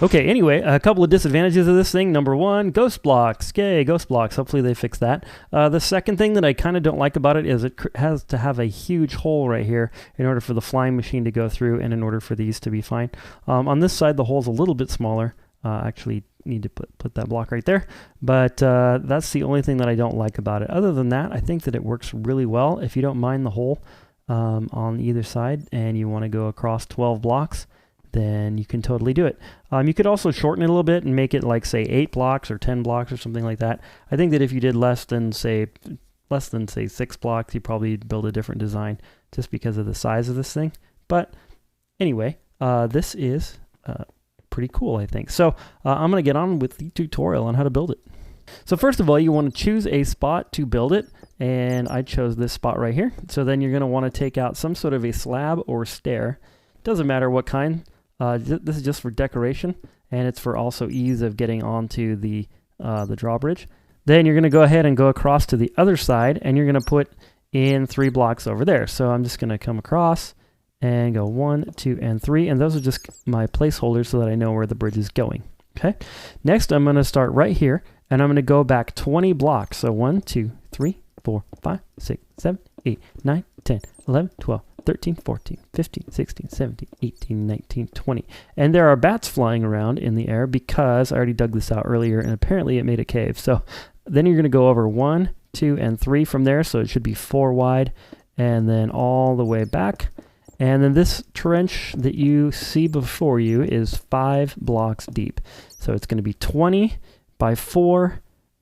Okay, anyway, a couple of disadvantages of this thing. Number one, ghost blocks. Yay, ghost blocks. Hopefully they fix that. The second thing that I kind of don't like about it is it has to have a huge hole right here in order for the flying machine to go through and in order for these to be fine. On this side, the hole's a little bit smaller. Actually need to put that block right there. But that's the only thing that I don't like about it. Other than that, I think that it works really well. If you don't mind the hole on either side and you want to go across 12 blocks, then you can totally do it. You could also shorten it a little bit and make it like, say, 8 blocks or 10 blocks or something like that. I think that if you did less than say 6 blocks, you'd probably build a different design just because of the size of this thing. But anyway, this is pretty cool, I think. So I'm going to get on with the tutorial on how to build it. So first of all, you want to choose a spot to build it, and I chose this spot right here. So then you're going to want to take out some sort of a slab or stair. Doesn't matter what kind. This is just for decoration, and it's for also ease of getting onto the drawbridge. Then you're going to go ahead and go across to the other side, and you're going to put in 3 blocks over there. So I'm just going to come across and go 1, 2, and 3, and those are just my placeholders so that I know where the bridge is going. Okay. Next, I'm going to start right here, and I'm going to go back 20 blocks. So 1, 2, 3, 4, 5, 6, 7, 8, 9, 10, 11, 12. 13, 14, 15, 16, 17, 18, 19, 20. And there are bats flying around in the air because I already dug this out earlier and apparently it made a cave. So then you're going to go over 1, 2, and 3 from there. So it should be 4 wide and then all the way back. And then this trench that you see before you is 5 blocks deep. So it's going to be 20 by 4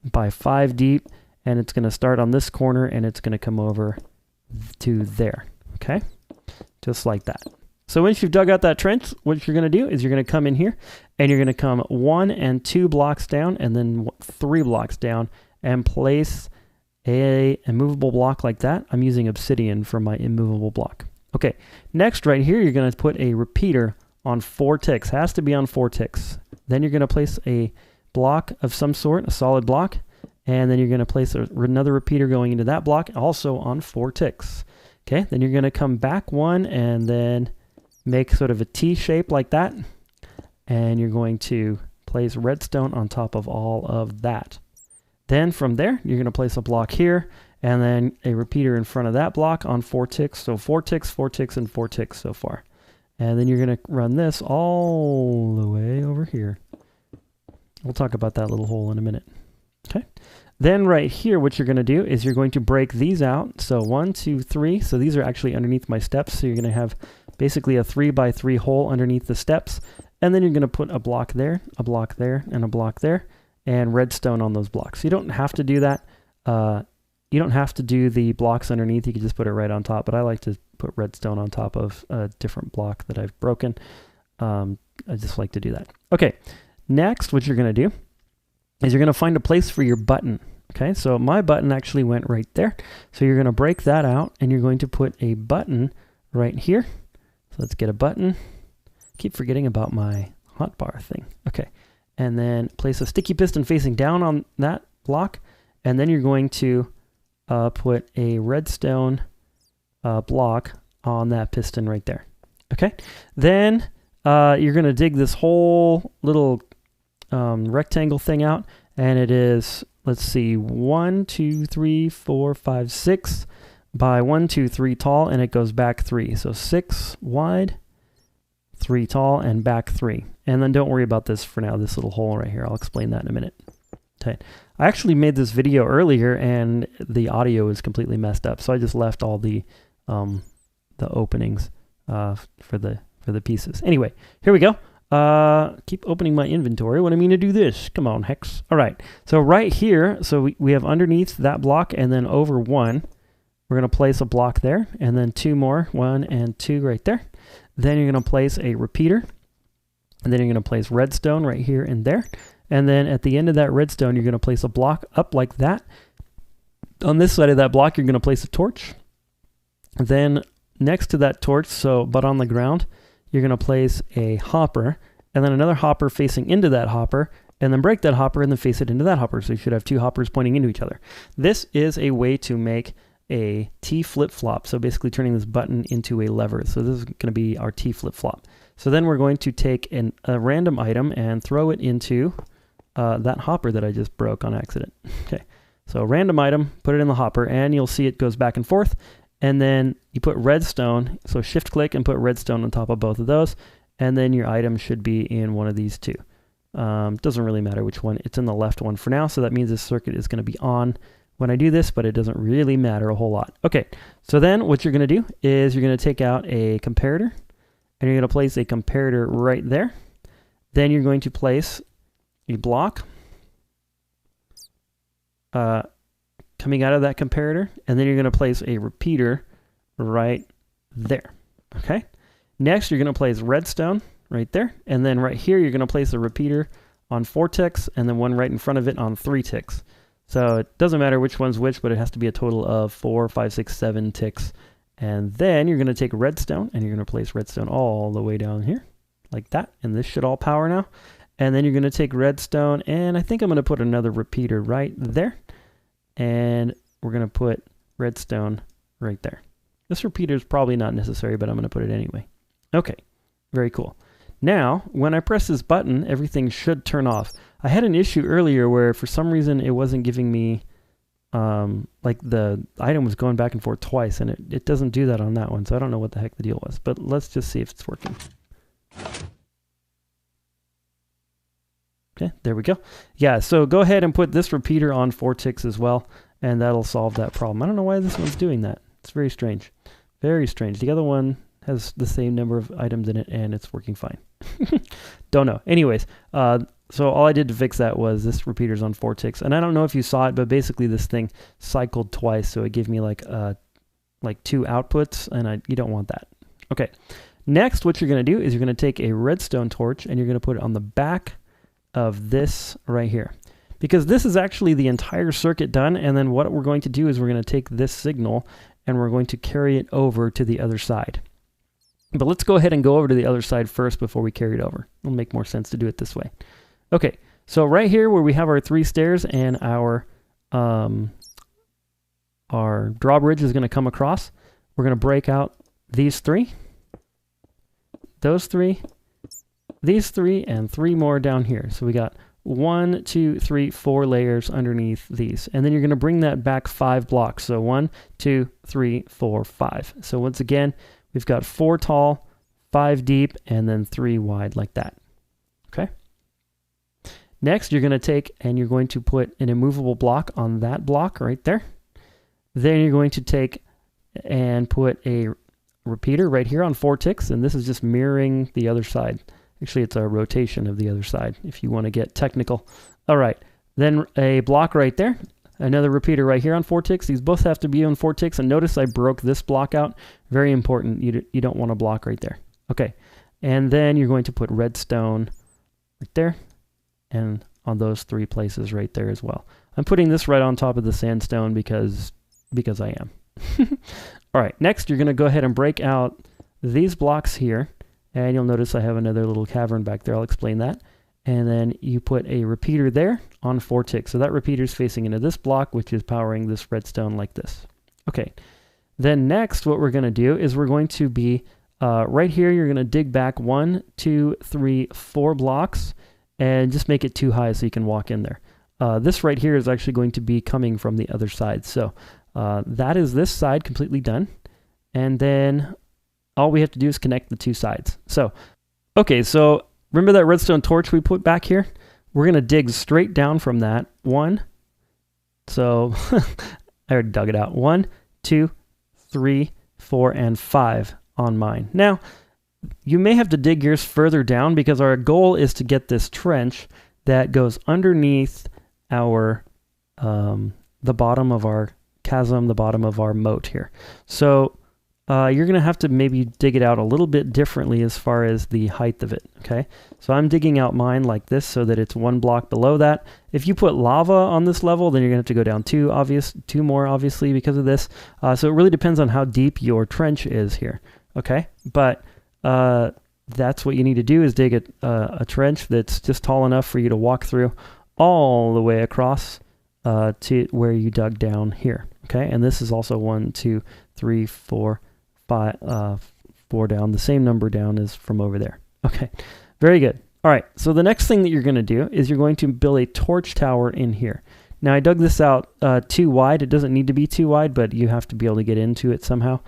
by 5 deep. And it's going to start on this corner and it's going to come over to there. Okay, just like that. So once you've dug out that trench, what you're going to do is you're going to come in here and you're going to come 1 and 2 blocks down and then 3 blocks down and place a immovable block like that. I'm using obsidian for my immovable block. Okay, next right here, you're going to put a repeater on 4 ticks. Has to be on 4 ticks. Then you're going to place a block of some sort, a solid block, and then you're going to place another repeater going into that block, also on 4 ticks. Okay, then you're going to come back 1 and then make sort of a T shape like that. And you're going to place redstone on top of all of that. Then from there, you're going to place a block here and then a repeater in front of that block on 4 ticks. So 4 ticks, 4 ticks, and 4 ticks so far. And then you're going to run this all the way over here. We'll talk about that little hole in a minute. Okay. Then right here, what you're going to do is you're going to break these out. So 1, 2, 3. So these are actually underneath my steps. So you're going to have basically a 3 by 3 hole underneath the steps. And then you're going to put a block there, and a block there, and redstone on those blocks. You don't have to do that. You don't have to do the blocks underneath. You can just put it right on top. But I like to put redstone on top of a different block that I've broken. I just like to do that. Okay. Next, what you're going to do is you're going to find a place for your button. Okay, so my button actually went right there. So you're going to break that out and you're going to put a button right here. So let's get a button. Keep forgetting about my hotbar thing. Okay, and then place a sticky piston facing down on that block. And then you're going to put a redstone block on that piston right there. Okay, then you're going to dig this whole little rectangle thing out. And it is, let's see, 1, 2, 3, 4, 5, 6 by 1, 2, 3 tall, and it goes back 3. So 6 wide, 3 tall, and back 3. And then don't worry about this for now, this little hole right here. I'll explain that in a minute. Okay. I actually made this video earlier, and the audio is completely messed up, so I just left all the openings for the pieces. Anyway, here we go. Keep opening my inventory. What I mean to do this. Come on, Hex. All right. So right here, so we have underneath that block and then over 1, we're going to place a block there and then 2 more, 1 and 2 right there. Then you're going to place a repeater and then you're going to place redstone right here and there. And then at the end of that redstone, you're going to place a block up like that. On this side of that block, you're going to place a torch. Then next to that torch, but on the ground, you're going to place a hopper, and then another hopper facing into that hopper, and then break that hopper and then face it into that hopper. So you should have 2 hoppers pointing into each other. This is a way to make a T flip-flop. So basically turning this button into a lever. So this is going to be our T flip-flop. So then we're going to take a random item and throw it into that hopper that I just broke on accident. Okay, so random item, put it in the hopper, and you'll see it goes back and forth. And then you put redstone, so shift click and put redstone on top of both of those, and then your item should be in one of these two. Doesn't really matter which one. It's in the left one for now, so that means this circuit is going to be on when I do this, but it doesn't really matter a whole lot. Okay, so then what you're going to do is you're going to take out a comparator, and you're going to place a comparator right there. Then you're going to place a block coming out of that comparator, and then you're going to place a repeater right there. Okay. Next, you're going to place redstone right there, and then right here you're going to place a repeater on 4 ticks, and then one right in front of it on 3 ticks. So it doesn't matter which one's which, but it has to be a total of 4, 5, 6, 7 ticks. And then you're going to take redstone, and you're going to place redstone all the way down here, like that, and this should all power now. And then you're going to take redstone, and I think I'm going to put another repeater right there. And we're going to put redstone right there. This repeater is probably not necessary, but I'm going to put it anyway. Okay, very cool. Now, when I press this button, everything should turn off. I had an issue earlier where for some reason it wasn't giving me, like the item was going back and forth twice, and it doesn't do that on that one, so I don't know what the heck the deal was. But let's just see if it's working. Okay, there we go. Yeah, so go ahead and put this repeater on 4 ticks as well, and that'll solve that problem. I don't know why this one's doing that. It's very strange. Very strange. The other one has the same number of items in it, and it's working fine. Don't know. Anyways, so all I did to fix that was this repeater's on 4 ticks, and I don't know if you saw it, but basically this thing cycled twice, so it gave me like 2 outputs, and you don't want that. Okay. Next, what you're going to do is you're going to take a redstone torch, and you're going to put it on the back of this right here, because this is actually the entire circuit done. And then what we're going to do is we're going to take this signal and we're going to carry it over to the other side. But let's go ahead and go over to the other side first before we carry it over. It'll make more sense to do it this way. Okay, so right here where we have our 3 stairs and our drawbridge is going to come across, we're going to break out these 3, those 3, these 3, and 3 more down here. So we got 1, 2, 3, 4 layers underneath these. And then you're going to bring that back 5 blocks. So 1, 2, 3, 4, 5. So once again, we've got 4 tall, 5 deep, and then 3 wide like that. Okay. Next, you're going to take and you're going to put an immovable block on that block right there. Then you're going to take and put a repeater right here on 4 ticks, and this is just mirroring the other side. Actually, it's a rotation of the other side, if you want to get technical. All right, then a block right there, another repeater right here on 4 ticks. These both have to be on 4 ticks, and notice I broke this block out. Very important, you don't want a block right there. Okay, and then you're going to put redstone right there, and on those 3 places right there as well. I'm putting this right on top of the sandstone because I am. All right, next you're going to go ahead and break out these blocks here. And you'll notice I have another little cavern back there. I'll explain that. And then you put a repeater there on 4 ticks. So that repeater is facing into this block, which is powering this redstone like this. Okay. Then next, what we're going to do is we're going to be right here. You're going to dig back 1, 2, 3, 4 blocks, and just make it too high so you can walk in there. This right here is actually going to be coming from the other side. So that is this side completely done. And then all we have to do is connect the 2 sides. So, okay, so remember that redstone torch we put back here? We're going to dig straight down from that. 1, so I already dug it out. 1, 2, 3, 4, and 5 on mine. Now, you may have to dig yours further down because our goal is to get this trench that goes underneath our, the bottom of our chasm, the bottom of our moat here. So, you're going to have to maybe dig it out a little bit differently as far as the height of it, okay? So I'm digging out mine like this so that it's 1 block below that. If you put lava on this level, then you're going to have to go down 2 more, obviously, because of this. So it really depends on how deep your trench is here, okay? But that's what you need to do is dig a trench that's just tall enough for you to walk through all the way across to where you dug down here. Okay, and this is also 1, 2, 3, 4, 5, 4 down. The same number down is from over there. Okay, very good. All right, so the next thing that you're going to do is you're going to build a torch tower in here. Now I dug this out too wide. It doesn't need to be too wide, but you have to be able to get into it somehow.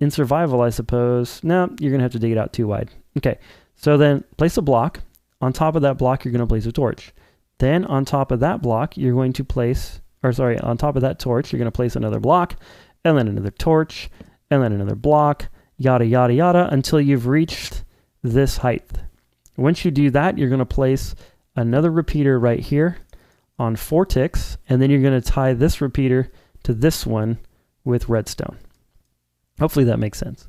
In survival, I suppose, no, you're going to have to dig it out too wide. Okay, so then place a block. On top of that block, you're going to place a torch. Then on top of that block, you're going to place, or sorry, on top of that torch, you're going to place another block, and then another torch, and then another block, yada, yada, yada, until you've reached this height. Once you do that, you're going to place another repeater right here on 4 ticks, and then you're going to tie this repeater to this one with redstone. Hopefully that makes sense.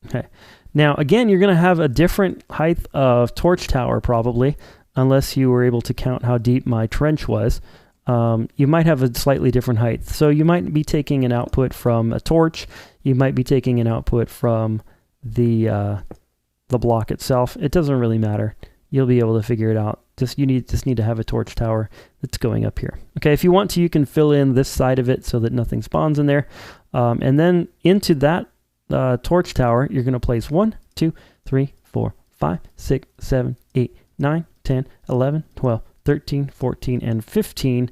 Okay. Now, again, you're going to have a different height of torch tower probably, unless you were able to count how deep my trench was. You might have a slightly different height. So you might be taking an output from a torch. You might be taking an output from the block itself. It doesn't really matter. You'll be able to figure it out. Just need to have a torch tower that's going up here. Okay, if you want to, you can fill in this side of it so that nothing spawns in there. And then into that torch tower, you're going to place 1, 2, 3, 4, 5, 6, 7, 8, 9, 10, 11, 12, 13, 14, and 15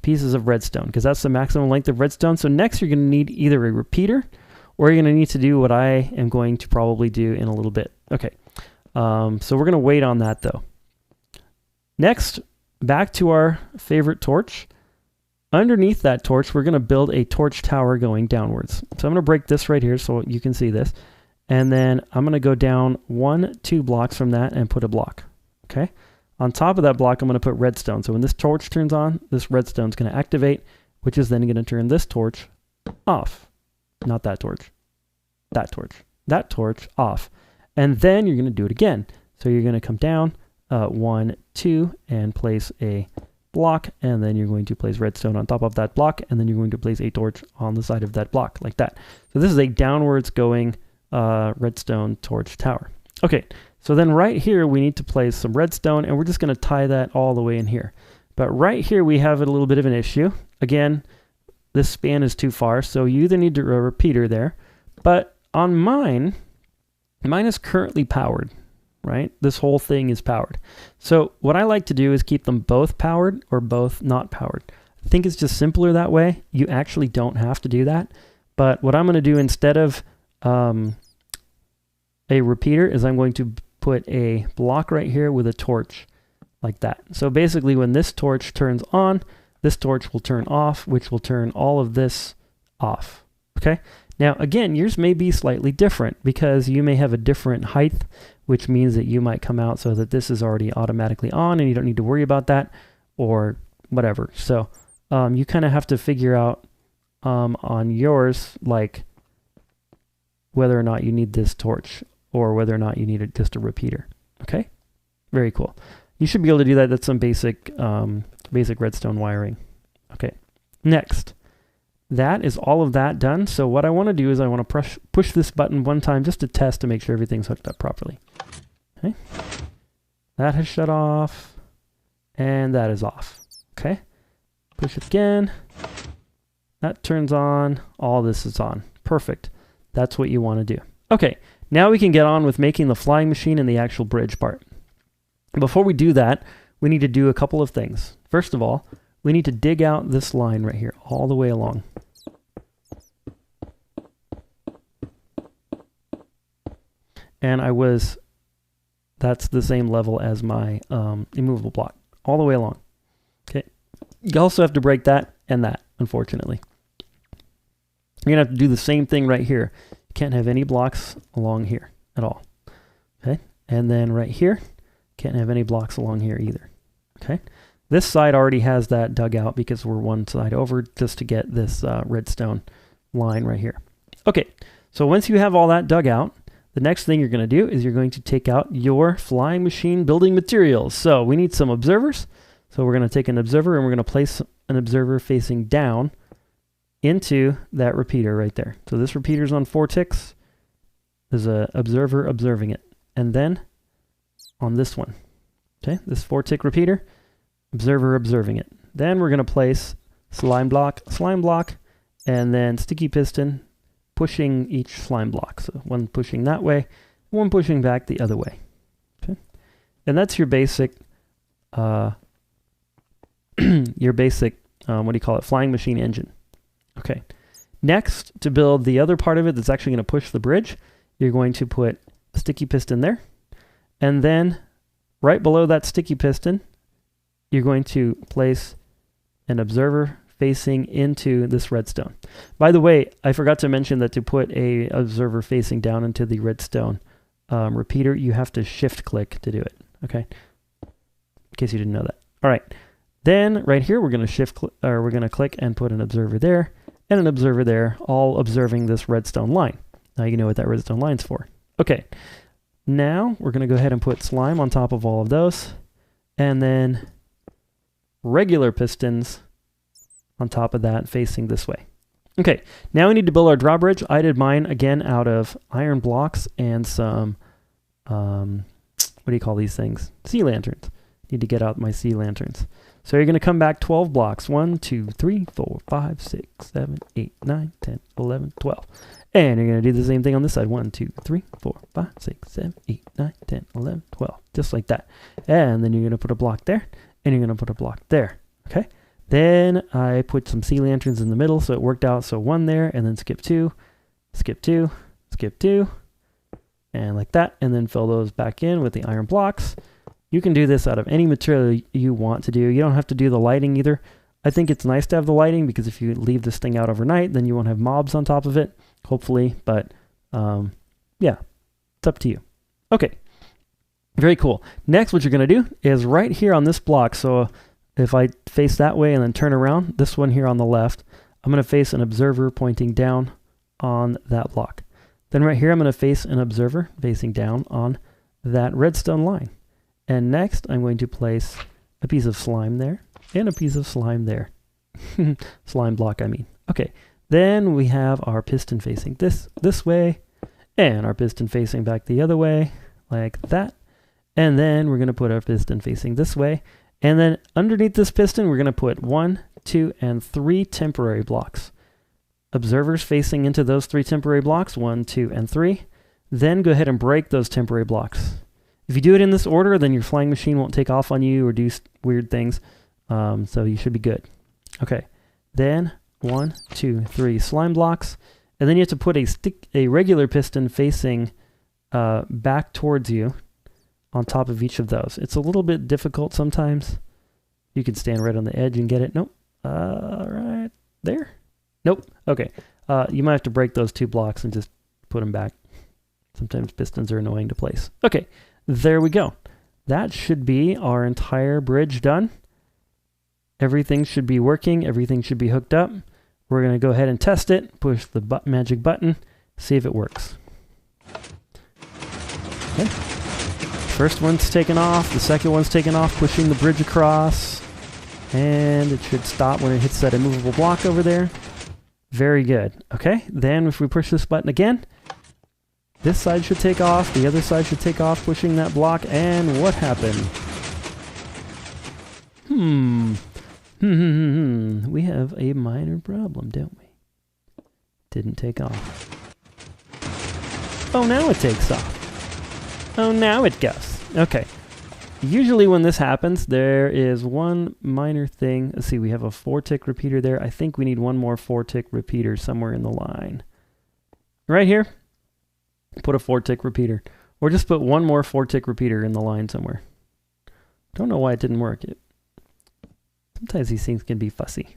pieces of redstone, because that's the maximum length of redstone. So next you're going to need either a repeater, or you're going to need to do what I am going to probably do in a little bit. Okay, so we're going to wait on that though. Next, back to our favorite torch. Underneath that torch, we're going to build a torch tower going downwards. So I'm going to break this right here so you can see this. And then I'm going to go down 1, 2 blocks from that and put a block. Okay. On top of that block, I'm going to put redstone. So when this torch turns on, this redstone is going to activate, which is then going to turn this torch off. Not that torch. That torch. That torch off. And then you're going to do it again. So you're going to come down 1, 2, and place a block, and then you're going to place redstone on top of that block, and then you're going to place a torch on the side of that block, like that. So this is a downwards going redstone torch tower. Okay, so then right here we need to place some redstone, and we're just going to tie that all the way in here. But right here we have a little bit of an issue. Again, this span is too far, so you either need a repeater there, but on mine is currently powered. Right? This whole thing is powered. So what I like to do is keep them both powered or both not powered. I think it's just simpler that way. You actually don't have to do that. But what I'm going to do instead of a repeater is I'm going to put a block right here with a torch like that. So basically when this torch turns on, this torch will turn off, which will turn all of this off. Okay? Now again, yours may be slightly different because you may have a different height, which means that you might come out so that this is already automatically on and you don't need to worry about that or whatever. So you kind of have to figure out on yours, like whether or not you need this torch or whether or not you need just a repeater. Okay, very cool. You should be able to do that. That's some basic redstone wiring. Okay, next. That is all of that done. So what I want to do is I want to push this button one time just to test to make sure everything's hooked up properly. Okay. That has shut off. And that is off. Okay. Push it again. That turns on. All this is on. Perfect. That's what you want to do. Okay. Now we can get on with making the flying machine and the actual bridge part. Before we do that, we need to do a couple of things. First of all, we need to dig out this line right here all the way along. And that's the same level as my immovable block, all the way along. Okay. You also have to break that and that, unfortunately. You're going to have to do the same thing right here. You can't have any blocks along here at all. Okay. And then right here, can't have any blocks along here either. Okay. This side already has that dug out because we're one side over just to get this redstone line right here. Okay, so once you have all that dug out, the next thing you're going to do is you're going to take out your flying machine building materials. So we need some observers. So we're going to take an observer and we're going to place an observer facing down into that repeater right there. So this repeater's on 4 ticks. There's an observer observing it. And then on this one, okay, this 4-tick repeater, observer observing it. Then we're going to place slime block, and then sticky piston pushing each slime block. So one pushing that way, one pushing back the other way. Okay, and that's your basic, what do you call it, flying machine engine. Okay, next, to build the other part of it that's actually going to push the bridge, you're going to put a sticky piston there, and then right below that sticky piston, you're going to place an observer facing into this redstone. By the way, I forgot to mention that to put a observer facing down into the redstone repeater, you have to shift click to do it. Okay, in case you didn't know that. All right, then right here we're going to click and put an observer there and an observer there, all observing this redstone line. Now you know what that redstone line's for. Okay, now we're going to go ahead and put slime on top of all of those, and then regular pistons on top of that facing this way. Okay, now we need to build our drawbridge. I did mine again out of iron blocks and some, what do you call these things? Sea lanterns. Need to get out my sea lanterns. So you're going to come back 12 blocks. 1, 2, 3, 4, 5, 6, 7, 8, 9, 10, 11, 12. And you're going to do the same thing on this side. 1, 2, 3, 4, 5, 6, 7, 8, 9, 10, 11, 12. Just like that. And then you're going to put a block there, and you're going to put a block there. Okay? Then I put some sea lanterns in the middle, so it worked out. So 1 there, and then skip 2, skip 2, skip 2, and like that. And then fill those back in with the iron blocks. You can do this out of any material you want to do. You don't have to do the lighting either. I think it's nice to have the lighting because if you leave this thing out overnight, then you won't have mobs on top of it, hopefully. But yeah, it's up to you. Okay, very cool. Next, what you're going to do is right here on this block. So if I face that way and then turn around, this one here on the left, I'm going to face an observer pointing down on that block. Then right here, I'm going to face an observer facing down on that redstone line. And next, I'm going to place a piece of slime there and a piece of slime there. Slime block, I mean. Okay, then we have our piston facing this way, and our piston facing back the other way, like that. And then we're going to put our piston facing this way. And then underneath this piston, we're going to put 1, 2, and 3 temporary blocks. Observers facing into those 3 temporary blocks, 1, 2, and 3. Then go ahead and break those temporary blocks. If you do it in this order, then your flying machine won't take off on you or do weird things. So you should be good. Okay, then 1, 2, 3 slime blocks. And then you have to put a regular piston facing back towards you on top of each of those. It's a little bit difficult sometimes. You can stand right on the edge and get it. Nope. Right there. Nope. Okay. You might have to break those 2 blocks and just put them back. Sometimes pistons are annoying to place. Okay. There we go. That should be our entire bridge done. Everything should be working. Everything should be hooked up. We're going to go ahead and test it. Push the magic button. See if it works. Okay. First one's taken off. The second one's taken off, pushing the bridge across. And it should stop when it hits that immovable block over there. Very good. Okay. Then if we push this button again, this side should take off, the other side should take off, pushing that block, and what happened? We have a minor problem, don't we? Didn't take off. Oh, now it takes off. Oh, now it goes. Okay. Usually when this happens, there is one minor thing. Let's see, we have a 4-tick repeater there. I think we need one more 4-tick repeater somewhere in the line. Right here. Put a 4-tick repeater, or just put one more 4-tick repeater in the line somewhere. Don't know why it didn't work. Sometimes these things can be fussy.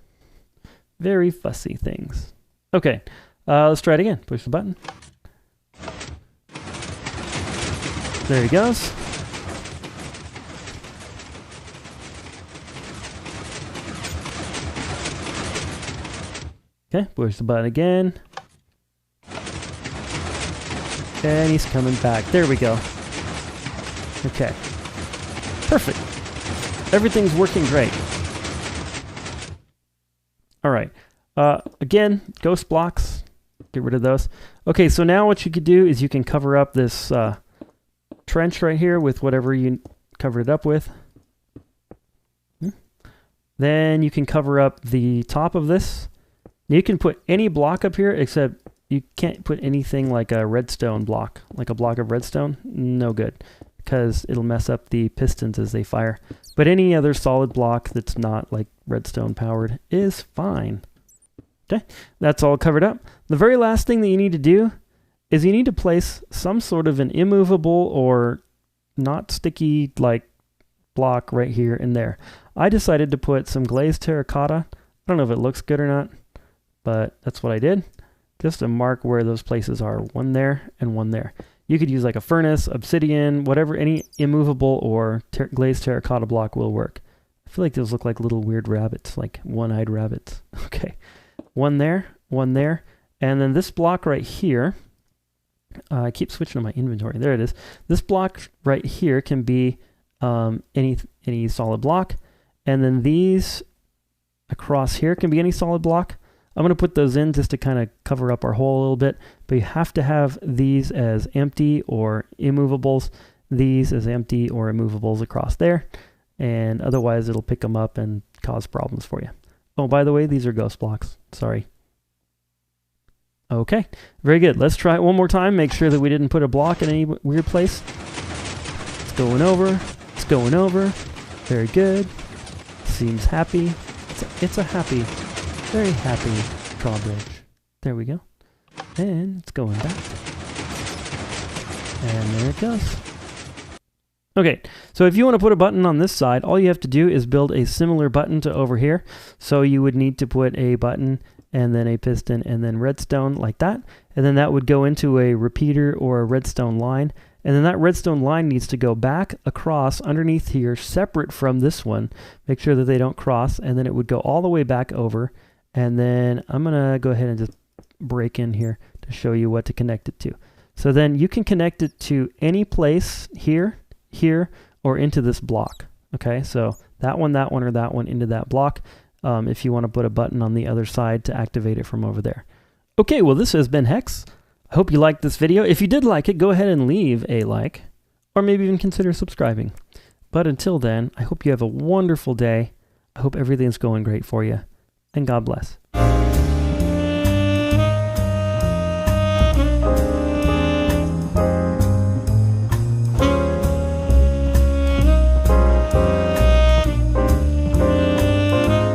Very fussy things. Okay, let's try it again. Push the button. There he goes. Okay, push the button again. And he's coming back. There we go. Okay. Perfect. Everything's working great. All right. Again, ghost blocks. Get rid of those. Okay, so now what you could do is you can cover up this trench right here with whatever you covered it up with. Then you can cover up the top of this. You can put any block up here, except you can't put anything like a redstone block, like a block of redstone. No good, because it'll mess up the pistons as they fire. But any other solid block that's not like redstone powered is fine. Okay, that's all covered up. The very last thing that you need to do is you need to place some sort of an immovable or not sticky like block right here and there. I decided to put some glazed terracotta. I don't know if it looks good or not, but that's what I did. Just to mark where those places are, one there and one there. You could use like a furnace, obsidian, whatever, any immovable or glazed terracotta block will work. I feel like those look like little weird rabbits, like one-eyed rabbits. Okay, one there, and then this block right here, I keep switching to my inventory. There it is. This block right here can be any solid block, and then these across here can be any solid block. I'm going to put those in just to kind of cover up our hole a little bit, but you have to have these as empty or immovables, these as empty or immovables across there, and otherwise it'll pick them up and cause problems for you. Oh, by the way, these are ghost blocks. Sorry. Okay, very good. Let's try it one more time. Make sure that we didn't put a block in any weird place. It's going over. It's going over. Very good. Seems happy. It's a happy, very happy drawbridge. There we go. And it's going back. And there it goes. Okay, so if you want to put a button on this side, all you have to do is build a similar button to over here. So you would need to put a button and then a piston and then redstone like that. And then that would go into a repeater or a redstone line. And then that redstone line needs to go back across underneath here, separate from this one. Make sure that they don't cross, and then it would go all the way back over. And then I'm going to go ahead and just break in here to show you what to connect it to. So then you can connect it to any place here, here, or into this block. Okay, so that one, or that one into that block. If you want to put a button on the other side to activate it from over there. Okay, well, this has been Hex. I hope you liked this video. If you did like it, go ahead and leave a like, or maybe even consider subscribing. But until then, I hope you have a wonderful day. I hope everything's going great for you, and God bless.